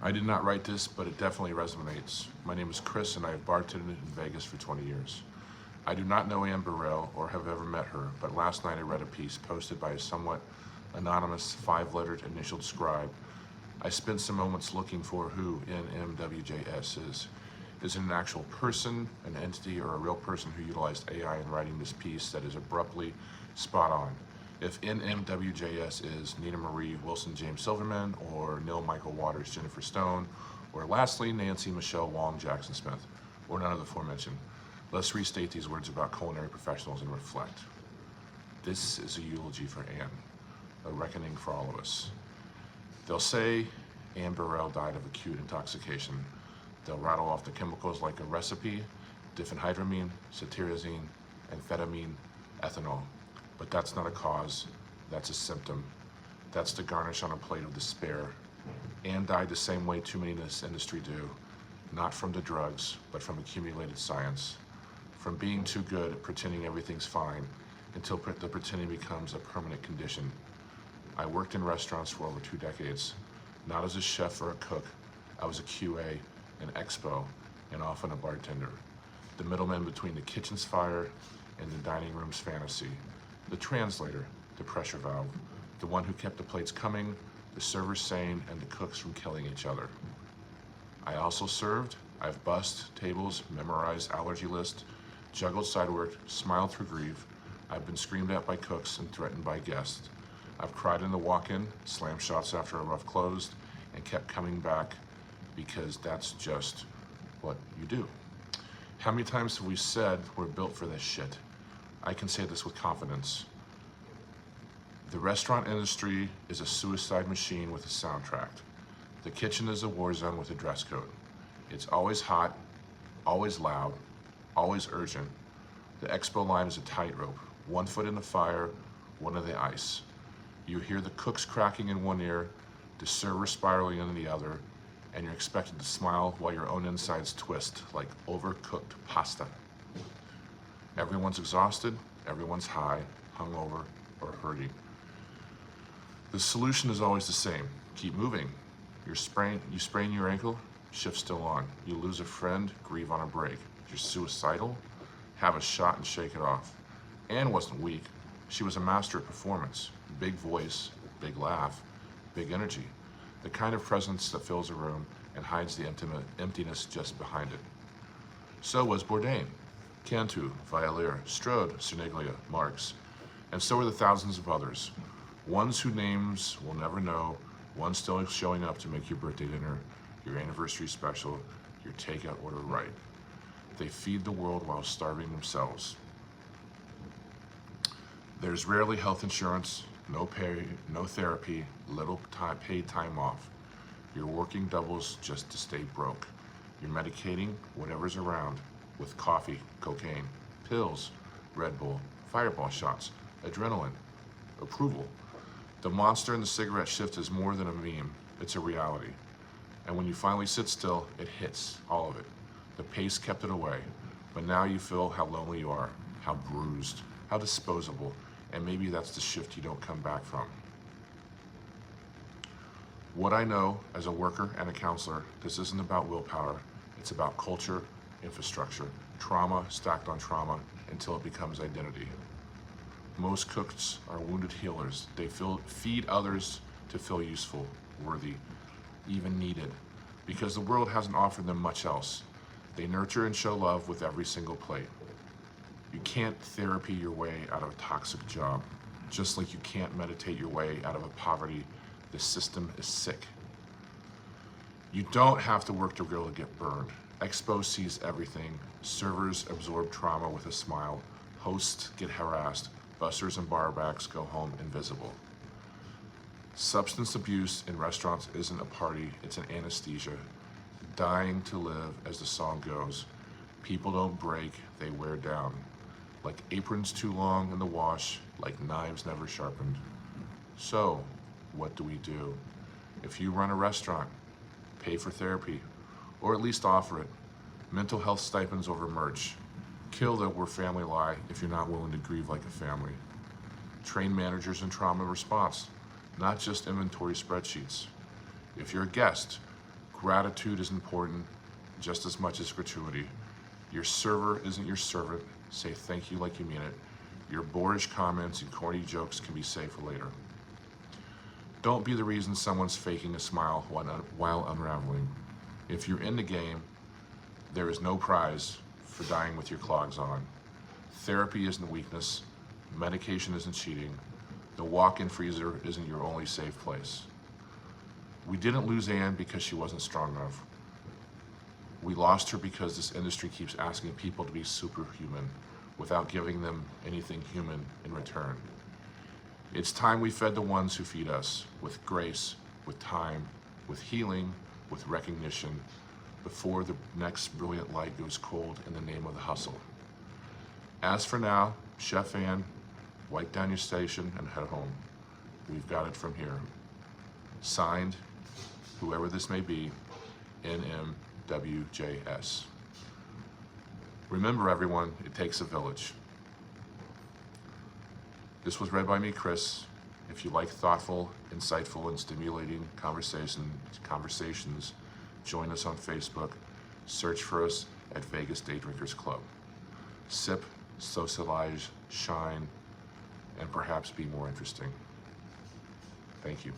I did not write this, but it definitely resonates. My name is Chris and I have bartended in Vegas for 20 years. I do not know Anne Burrell or have ever met her, but last night I read a piece posted by a somewhat anonymous 5-lettered initialed scribe. I spent some moments looking for who NMWJS is. Is it an actual person, an entity, or a real person who utilized AI in writing this piece that is abruptly spot on? If NMWJS is Nina Marie Wilson James Silverman, or Neil Michael Waters Jennifer Stone, or lastly Nancy Michelle Wong Jackson Smith, or none of the aforementioned, let's restate these words about culinary professionals and reflect. This is a eulogy for Anne, a reckoning for all of us. They'll say Anne Burrell died of acute intoxication. They'll rattle off the chemicals like a recipe: diphenhydramine, cetirizine, amphetamine, ethanol. But that's not a cause, that's a symptom. That's the garnish on a plate of despair. Anne died the same way too many in this industry do, not from the drugs, but from accumulated science. From being too good at pretending everything's fine until the pretending becomes a permanent condition. I worked in restaurants for over 2 decades, not as a chef or a cook. I was a QA, an expo, and often a bartender. The middleman between the kitchen's fire and the dining room's fantasy. The translator, the pressure valve, the one who kept the plates coming, the servers sane, and the cooks from killing each other. I also served. I've bussed tables, memorized allergy lists, juggled side work, smiled through grief. I've been screamed at by cooks and threatened by guests. I've cried in the walk-in, slammed shots after a rough closed, and kept coming back because that's just what you do. How many times have we said we're built for this shit? I can say this with confidence. The restaurant industry is a suicide machine with a soundtrack. The kitchen is a war zone with a dress code. It's always hot, always loud, always urgent. The expo line is a tightrope, 1 foot in the fire, 1 in the ice. You hear the cooks cracking in one ear, the server spiraling in the other, and you're expected to smile while your own insides twist like overcooked pasta. Everyone's exhausted, everyone's high, hungover, or hurting. The solution is always the same. Keep moving. You sprain your ankle, shift still on. You lose a friend, grieve on a break. You're suicidal, have a shot and shake it off. Anne wasn't weak. She was a master at performance. Big voice, big laugh, big energy. The kind of presence that fills a room and hides the emptiness just behind it. So was Bourdain, Cantu, Violaire, Strode, Cerniglia, Marx, and so are the thousands of others. Ones whose names we'll never know, ones still showing up to make your birthday dinner, your anniversary special, your takeout order right. They feed the world while starving themselves. There's rarely health insurance, no pay, no therapy, little paid time off. You're working doubles just to stay broke. You're medicating whatever's around with coffee, cocaine, pills, Red Bull, fireball shots, adrenaline, approval. The monster in the cigarette shift is more than a meme, it's a reality. And when you finally sit still, it hits, all of it. The pace kept it away, but now you feel how lonely you are, how bruised, how disposable, and maybe that's the shift you don't come back from. What I know as a worker and a counselor, this isn't about willpower, it's about culture, infrastructure, trauma stacked on trauma until it becomes identity. Most cooks are wounded healers. They feed others to feel useful, worthy, even needed, because the world hasn't offered them much else. They nurture and show love with every single plate. You can't therapy your way out of a toxic job, just like you can't meditate your way out of a poverty. The system is sick. You don't have to work the grill to get burned. Expo sees everything. Servers absorb trauma with a smile. Hosts get harassed. Bussers and barbacks go home invisible. Substance abuse in restaurants isn't a party, it's an anesthesia. Dying to live, as the song goes. People don't break, they wear down. Like aprons too long in the wash, like knives never sharpened. So, what do we do? If you run a restaurant, pay for therapy, or at least offer it. Mental health stipends over merch. Kill the "we're family" lie if you're not willing to grieve like a family. Train managers in trauma response, not just inventory spreadsheets. If you're a guest, Gratitude is important just as much as gratuity. Your server isn't your servant. Say thank you like you mean it. Your boorish comments and corny jokes can be saved for later. Don't be the reason someone's faking a smile while unraveling. If you're in the game, there is no prize for dying with your clogs on. Therapy isn't weakness. Medication isn't cheating. The walk-in freezer isn't your only safe place. We didn't lose Anne because she wasn't strong enough. We lost her because this industry keeps asking people to be superhuman without giving them anything human in return. It's time we fed the ones who feed us with grace, with time, with healing, with recognition, before the next brilliant light goes cold in the name of the hustle. As for now, Chef Anne, wipe down your station and head home. We've got it from here. Signed, whoever this may be, NMWJS. Remember everyone, it takes a village. This was read by me, Chris. If you like thoughtful, insightful, and stimulating conversations, join us on Facebook. Search for us at Vegas Day Drinkers Club. Sip, socialize, shine, and perhaps be more interesting. Thank you.